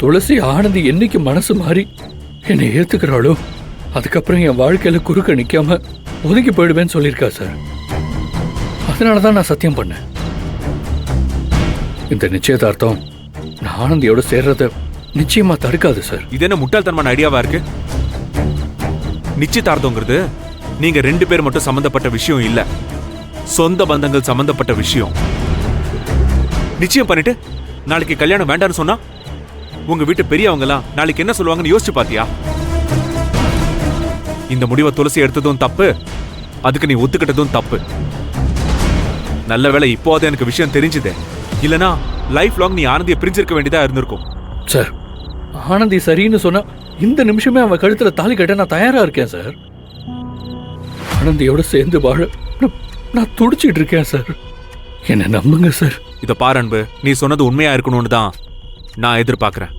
துளசி ஆனந்தி என்னைக்கு மனசு மாறி என்னை ஏத்துக்கிறாளோ அதுக்கப்புறம் என் வாழ்க்கையில குறுக்க நிக்காம ஒதுக்கி போயிடுவேன்னு சொல்லியிருக்கா சார். அதனாலதான் நான் சத்தியம் பண்ணேன். இந்த நிச்சயதார்த்தம் நான் ஆனந்தியோட சேர்றத நிச்சயமா தடுக்காது சார். இது என்ன முட்டாள்தனமான ஐடியாவா இருக்கு? நிச்சயதார்த்தங்கிறது நீங்க 2 பேர் மட்டும் சம்பந்தப்பட்ட விஷயம் இல்ல, சொந்த பந்தங்கள் சம்பந்தப்பட்ட விஷயம். நிச்சயம் பண்ணிட்டு நாளைக்கு கல்யாணம் வேண்டாம்னு சொன்னா உங்க வீட்டு பெரியவங்க எல்லாம் நாளைக்கு என்ன சொல்லுவாங்கன்னு யோசிச்சு பாத்தியா? இந்த முடிவை துளசி எடுத்ததும் தப்பு, அதுக்கு நீ ஒத்துக்கிட்டதும் தப்பு. நல்ல வேளை இப்போது எனக்கு விஷயம் தெரிஞ்சுதே, இல்லனா லைஃப் லாங் நீ ஆனந்தியை பிரிஞ்சிருக்க வேண்டியதா இருந்திருக்கும். சார், ஆனந்தி சரின்னு சொன்னா இந்த நிமிஷமே அவன் கழுத்துல தாலி கட்ட நான் தயாரா இருக்கேன் சார். ஆனந்தியோட சேர்ந்து வாழ நான் துடிச்சிட்டு இருக்கேன் சார். என்ன நம்புங்க சார். இத பாரு அன்பு, நீ சொன்னது உண்மையா இருக்கணும்னு தான் நான் எதிர்பார்க்கிறேன்.